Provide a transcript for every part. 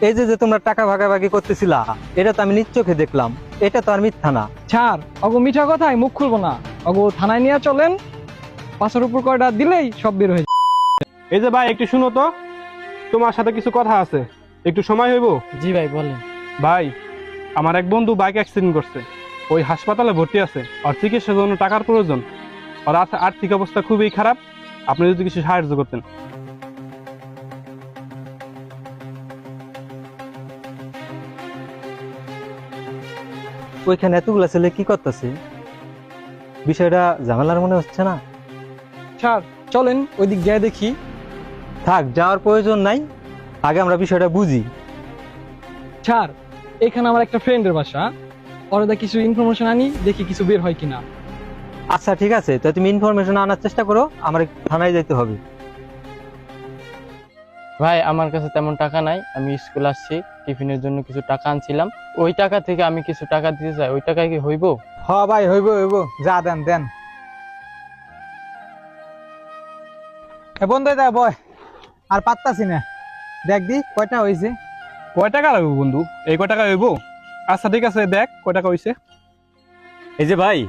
এই যে যে তোমরা টাকা ভাগাভাগি করতেছিলা, এটা তো আমি নিজ চোখে দেখলাম। এটা তো আর মিথ্যা না। ছাড়, অগো মিঠা কথায় মুখ খুলবো না। অগো থানায় নিয়ে চলেন, 500 উপর কয়টা দিলেই সব বের হয়ে যাবে। এই যে ভাই একটু শুনো তো, তোমার সাথে কিছু কথা আছে, একটু সময় হইব? জি ভাই বলেন। ভাই, আমার এক বন্ধু বাইক অ্যাক্সিডেন্ট করছে, ওই হাসপাতালে ভর্তি আছে, আর চিকিৎসার জন্য টাকার প্রয়োজন। আর আর্থিক অবস্থা খুবই খারাপ, আপনি যদি কিছু সাহায্য করতেন। ওইখানে এতগুলা ছেলে কি করতেছে? বিষয়টা ঝামেলার মনে হচ্ছে না? ছাড়, চলেন ওইদিক গিয়ে দেখি। থাক, যাওয়ার প্রয়োজন নাই, আগে আমরা বিষয়টা বুঝি। ছাড়, এখানে আমার একটা ফ্রেন্ডের বাসা, ওরা কিছু ইনফরমেশন আনি, দেখি কিছু বের হয় কিনা। আচ্ছা ঠিক আছে, তো তুমি ইনফরমেশন আনার চেষ্টা করো, আমার একটু থানায় যেতে হবে। ভাই আমার কাছে তেমন টাকা নাই, আমি স্কুল আসছি, টিফিনের জন্য কিছু টাকা আনছিলাম, ওই টাকা থেকে আমি কিছু টাকা দিতে চাই, ওই টাকায় কি হইব? হ ভাই, হইব হইব, যা দেন দেন। এ বন্ধু দা বয়, আর পাত্তাছি না, দেখ দি কয়টা হয়েছে। কয় টাকা লাগবে বন্ধু? এই কয় টাকা হইব? আচ্ছা ঠিক আছে, দেখ কয় টাকা হইছে। এই যে ভাই,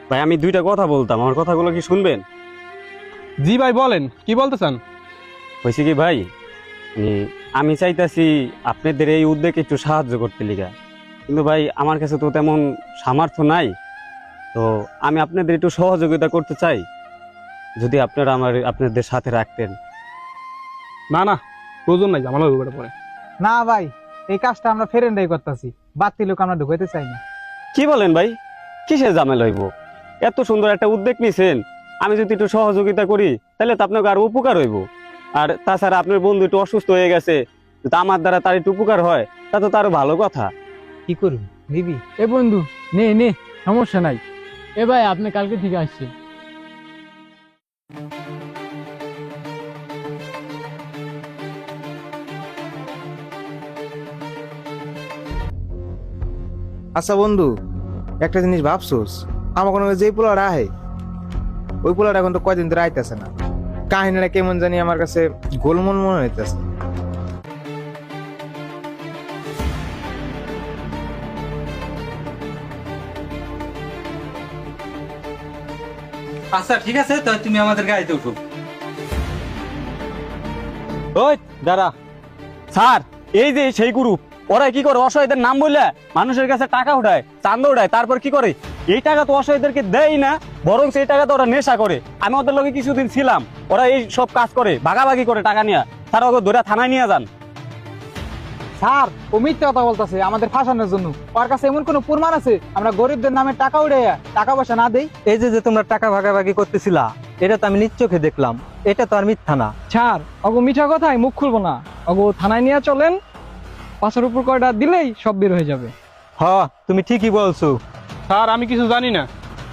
ভাই আমি দুইটা কথা বলতাম, আমার কথাগুলো কি শুনবেন? জি ভাই বলেন, কি বলতে চান? হয়েছে কি ভাই, আমি চাইতাছি আপনাদের এই উদ্যোগে একটু সাহায্য করতে লিগা, কিন্তু ভাই আমার কাছে তো তেমন সামর্থ্য নাই, তো আমি আপনাদের একটু সহযোগিতা করতে চাই, যদি আপনারা আপনাদের সাথে রাখতেন। না না, প্রয়োজন নাই, ঝামেলা হইব পরে। না ভাই, এই কাজটা আমরা ফেরেন্ডাই করতেছি, বাড়তি লোক আমরা ঢুকাইতে চাই না। কি বলেন ভাই, কিসের ঝামেলা হইব? এত সুন্দর একটা উদ্যোগ নিছেন, আমি যদি একটু সহযোগিতা করি তাহলে তো আপনাকে আরো উপকার হইব। আর তাছাড়া আপনার বন্ধু একটু অসুস্থ হয়ে গেছে, যদি আমার দ্বারা তার একটু উপকার হয় তা তো তারও ভালো কথা। কি করুন দিবি? এ বন্ধু, নে নে, সমস্যা নাই। এ ভাই, আপনি কালকে থেকে আসছে। আচ্ছা বন্ধু, একটা জিনিস ভাবছোস, আমার কোনো যে পোলাটা আহে, ওই পোলাটা এখন তো কয়দিন ধরে আইতেছে না। কাহিনীটা কেমন জানি আমার কাছে গোলমোল মনে হইতেছে। আচ্ছা ঠিক আছে, তো তুমি আমাদের গাড়িতে উঠো। ওই দাঁড়া স্যার, এই যে সেই গ্রুপ, ওরা কি করে অসহায়দের নাম বললে মানুষের কাছে টাকা উঠায়, চাঁদা উঠায়, তারপর কি করে এই টাকা তো অসহায়দেরকে দেয় না, বরং সেই টাকা তো ওরা নেশা করে। আমি ওদের লোকে কিছুদিন ছিলাম, ওরা এই সব কাজ করে, ভাগাভাগি করে টাকা নিয়ে। স্যার ওকে ধরে থানায় নিয়ে যান। স্যার, ও মিথ্যা কথা বলতেছে আমাদের ফাঁসানোর জন্য। ওর কাছে এমন কোনো প্রমাণ আছে আমরা গরিবদের নামে টাকা উড়ে টাকা পয়সা না দেই? এই যে যে তোমরা টাকা ভাগাভাগি করতেছিলা, এটা তো আমি নিজ চোখে দেখলাম। এটা তো আর মিথ্যা না। ছাড়, অগো মিঠা কথায় মুখ খুলবো না। অগো থানায় নিয়ে চলেন, 500 উপর কয়টা দিলেই সব বের হয়ে যাবে। হ, তুমি ঠিকই বলছো। স্যার আমি কিছু জানি না,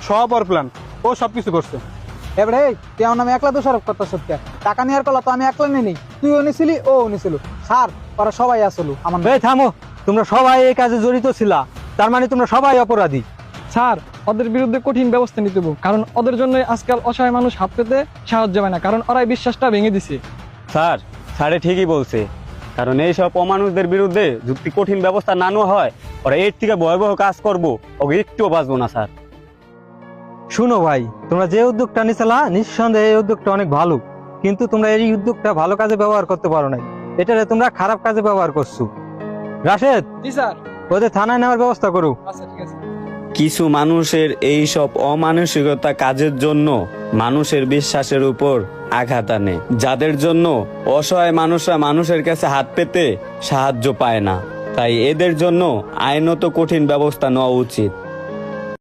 সব ওর প্ল্যান, ও সব কিছু করছে। এবারে তুই আমার নামে একলা দোষারোপ করতে সত্যি। টাকা নেওয়ার কলা তো আমি একলা নিই, তুইও নিছিলি ও নিছিল। স্যার, ওরা সবাই আসলো আমার এই থামো, তোমরা সবাই এই কাজে জড়িত ছিলা, তার মানে তোমরা সবাই অপরাধী। স্যার, ওদের বিরুদ্ধে কঠিন ব্যবস্থা নিতে হবে, কারণ ওদের জন্য আজকাল অসহায় মানুষ হাত পেতে সাহায্য পায় না, কারণ ওরাই বিশ্বাসটা ভেঙে দিছে। স্যার, স্যারে ঠিকই বলছে, কারণ এইসব অমানুষদের বিরুদ্ধে যদি কঠিন ব্যবস্থা না নেওয়া হয়, ওরা এর থেকে ভয়াবহ কাজ করবো, ওকে একটুও বাঁচবো না। স্যার শুনো ভাই, তোমরা যে উদ্যোগটা নিছিলা, নিঃসন্দেহে এই উদ্যোগটা অনেক ভালো, কিন্তু তোমরা এই উদ্যোগটা ভালো কাজে ব্যবহার করতে পারো নাই, এটারে তোমরা খারাপ কাজে ব্যবহার করছো। রাশেদ, জি স্যার। ওদের থানায় নেওয়ার ব্যবস্থা করো। আচ্ছা ঠিক আছে। কিছু মানুষের এই সব অমানসিকতা কাজের জন্য মানুষের বিশ্বাসের উপর আঘাত আনে, যাদের জন্য অসহায় মানুষরা মানুষের কাছে হাত পেতে সাহায্য পায় না। তাই এদের জন্য আইনত কঠিন ব্যবস্থা নেওয়া উচিত।